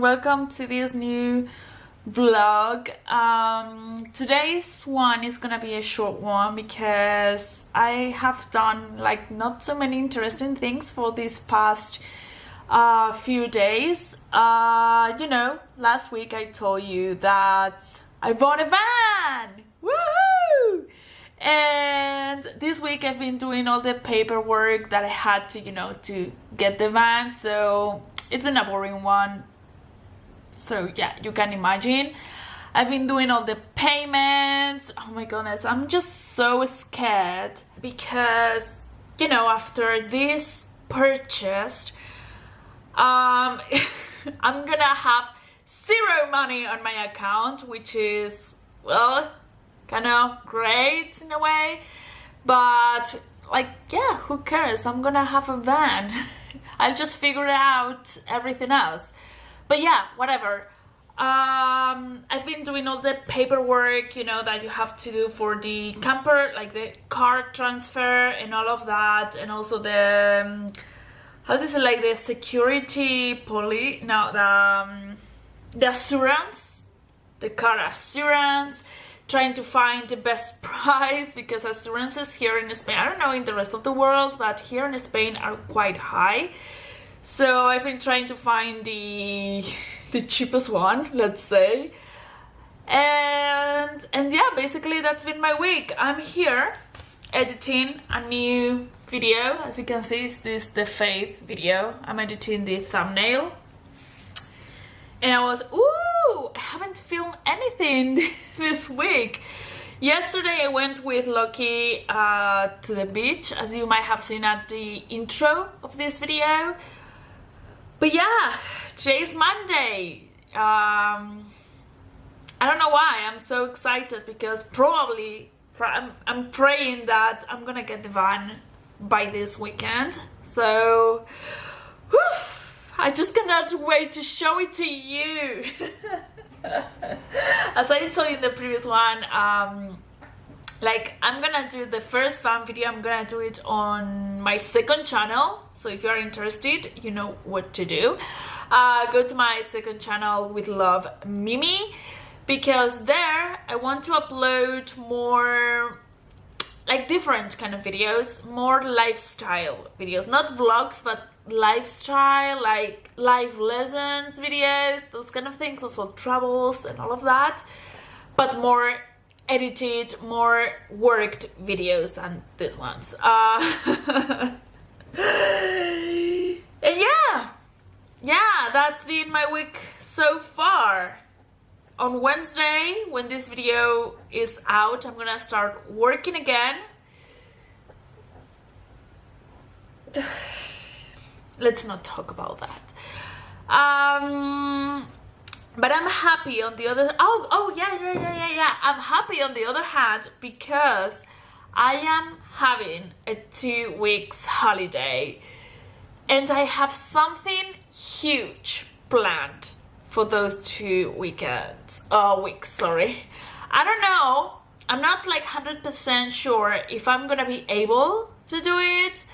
welcome to this new vlog. Today's one is gonna be a short one because I have done like not so many interesting things for these past few days. Last week I told you that I bought a van. Woohoo! And this week I've been doing all the paperwork that I had to, to get the van. So it's been a boring one. So yeah, you can imagine. I've been doing all the payments. Oh my goodness, I'm just so scared because, after this purchase, I'm gonna have zero money on my account, which is, well, kind of great in a way, but who cares? I'm gonna have a van. I'll just figure out everything else. But yeah, whatever. I've been doing all the paperwork, that you have to do for the camper, like the car transfer and all of that, and also the the security the assurance, the car assurance, trying to find the best price because assurances here in Spain, I don't know in the rest of the world, but here in Spain are quite high. So I've been trying to find the cheapest one, let's say. And yeah, basically that's been my week. I'm here editing a new video. As you can see, this is the Faith video. I'm editing the thumbnail. And I haven't filmed anything this week. Yesterday I went with Loki to the beach, as you might have seen at the intro of this video. But yeah, today is Monday. I don't know why I'm so excited because I'm praying that I'm gonna get the van by this weekend. So I just cannot wait to show it to you. As I told you in the previous one, I'm gonna do the first van video, I'm gonna do it on my second channel. So if you are interested, you know what to do. Go to my second channel with Love Mimi, because there I want to upload more different kind of videos, more lifestyle videos, not vlogs, but lifestyle, like life lessons videos, those kind of things, also travels and all of that, but more edited, more worked videos than these ones. And yeah, that's been my week so far. On Wednesday, when this video is out, I'm gonna start working again. Let's not talk about that. But I'm happy on the other. Yeah. I'm happy on the other hand because I am having a 2 weeks holiday, and I have something huge planned for those 2 weeks. Sorry, I don't know. I'm not 100% sure if I'm gonna be able to do it,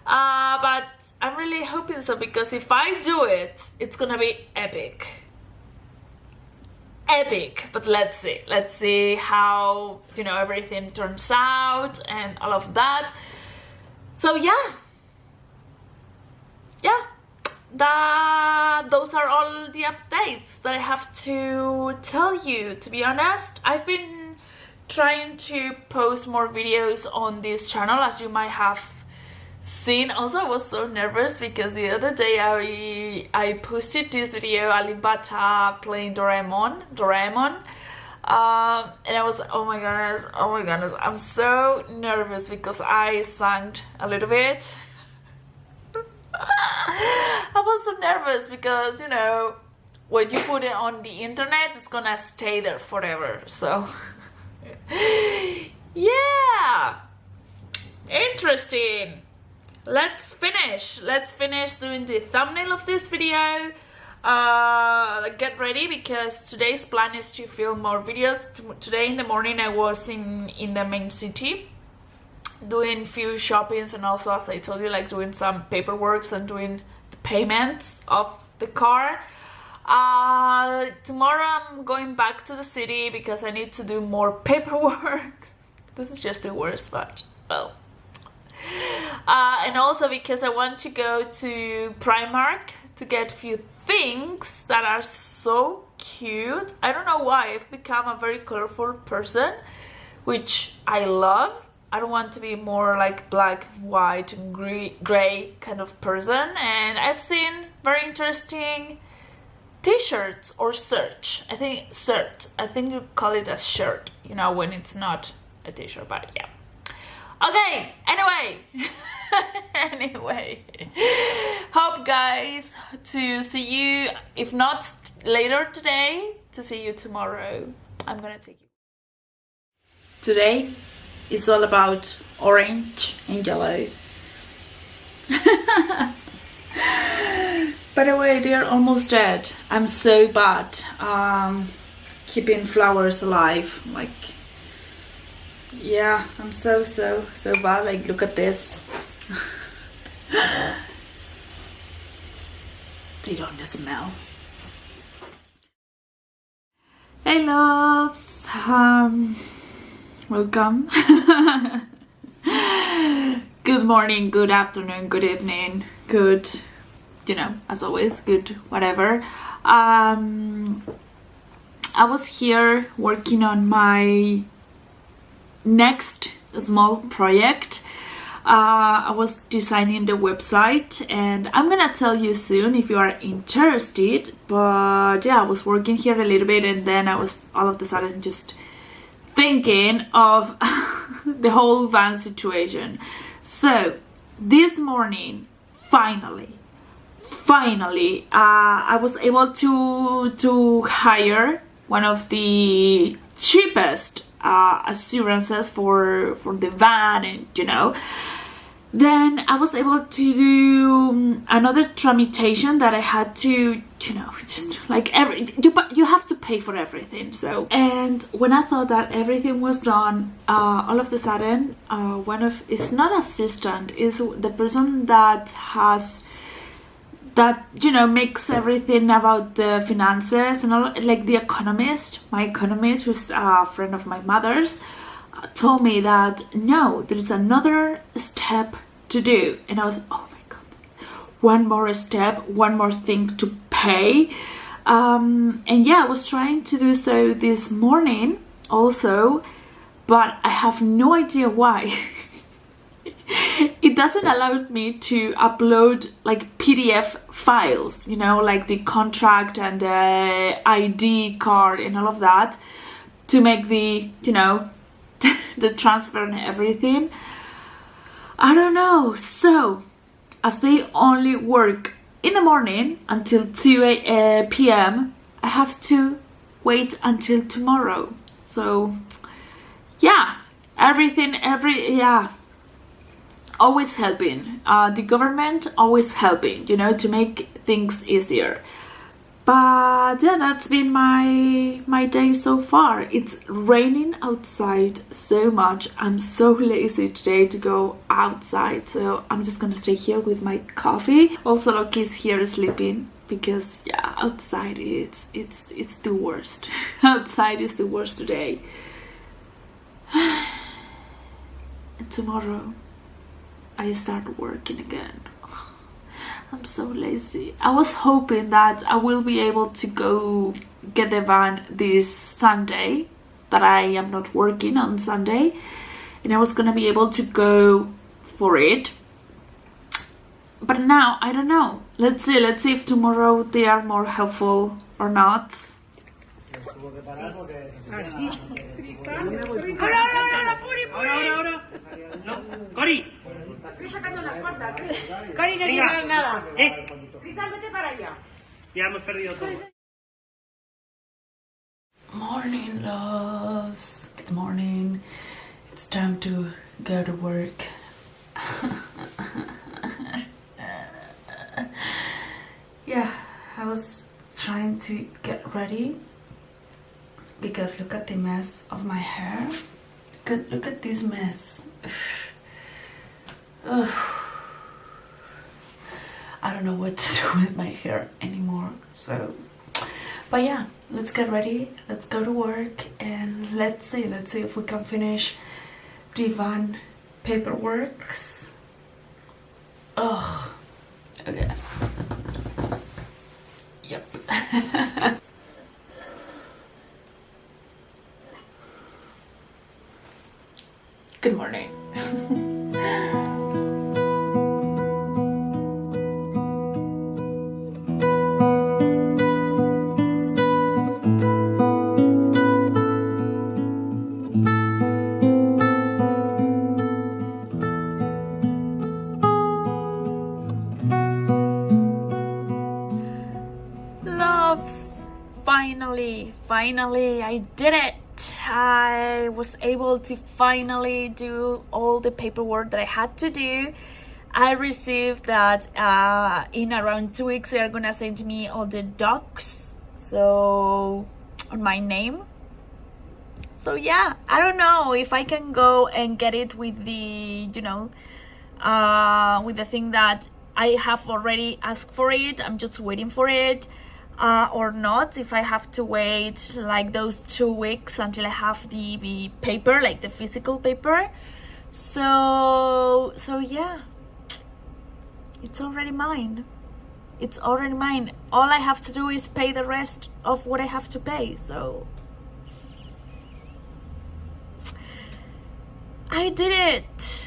but I'm really hoping so, because if I do it, it's gonna be epic. But let's see how everything turns out and all of that. So those are all the updates that I have to tell you. To be honest, I've been trying to post more videos on this channel, as you might have seen. Also, I was so nervous because the other day I posted this video, Alibata playing Doraemon, and I was, oh my goodness, I'm so nervous because I sang a little bit. I was so nervous because when you put it on the internet, it's gonna stay there forever. So yeah, interesting. Let's finish doing the thumbnail of this video. Get ready, because today's plan is to film more videos. Today in the morning I was in the main city doing few shoppings, and also, as I told you, doing some paperwork and doing the payments of the car. Tomorrow I'm going back to the city because I need to do more paperwork. This is just the worst, but well. And also because I want to go to Primark to get a few things that are so cute. I don't know why, I've become a very colorful person, which I love. I don't want to be more like black, white, and gray kind of person. And I've seen very interesting t-shirts or shirt. I think shirt. I think you call it a shirt, you know, when it's not a t-shirt, but yeah. Okay, anyway, hope guys to see you, if not later today, to see you tomorrow. I'm gonna take you. Today is all about orange and yellow. By the way, they are almost dead. I'm so bad keeping flowers alive. Like, yeah, I'm so bad. Like, look at this. They don't smell. Hey loves, welcome. Good morning, good afternoon, good evening, good, you know, as always, good whatever. I was here working on my next small project. I was designing the website, and I'm gonna tell you soon if you are interested. But yeah, I was working here a little bit, and then I was all of a sudden just thinking of the whole van situation. So this morning, finally, I was able to hire one of the cheapest assurances for the van, and you know, then I was able to do another tramitation that I had to, you know, just like you have to pay for everything. So, and when I thought that everything was done, all of a sudden, it's not assistant, is the person that you know, makes everything about the finances and all, like the economist, my economist, who's a friend of my mother's, told me that no, there is another step to do. And I was, oh my god, one more step, one more thing to pay. And yeah, I was trying to do so this morning also, but I have no idea why. It doesn't allow me to upload like PDF files, you know, like the contract and the ID card and all of that, to make the, you know, the transfer and everything. I don't know. So as they only work in the morning until 2 p.m, I have to wait until tomorrow. So yeah, always helping. The government always helping, you know, to make things easier. But yeah, that's been my day so far. It's raining outside so much. I'm so lazy today to go outside, so I'm just gonna stay here with my coffee. Also, Loki's here sleeping because yeah, outside it's the worst. Outside is the worst today. And tomorrow I start working again. I'm so lazy. I was hoping that I will be able to go get the van this Sunday, that I am not working on Sunday, and I was gonna be able to go for it. But now, I don't know. Let's see if tomorrow they are more helpful or not. Cori. Estoy sacando unas cuantas, Cori, no quiero nada. Cristal, vete para allá. Ya hemos perdido todo. Morning, loves. Good morning. It's time to go to work. Yeah, I was trying to get ready because look at the mess of my hair. Look at this mess. Ugh. I don't know what to do with my hair anymore, so But yeah, let's get ready, let's go to work, and let's see if we can finish the van paperwork. Ugh. Okay. Yep. Good morning. Loves, finally I did it. I was able to finally do all the paperwork that I had to do. I received that in around 2 weeks they are gonna send me all the docs, so on my name. So yeah, I don't know if I can go and get it with the, with the thing that I have already asked for it. I'm just waiting for it. Or not, if I have to wait like those 2 weeks until I have the paper, like the physical paper. So yeah, it's already mine. All I have to do is pay the rest of what I have to pay. So I did it.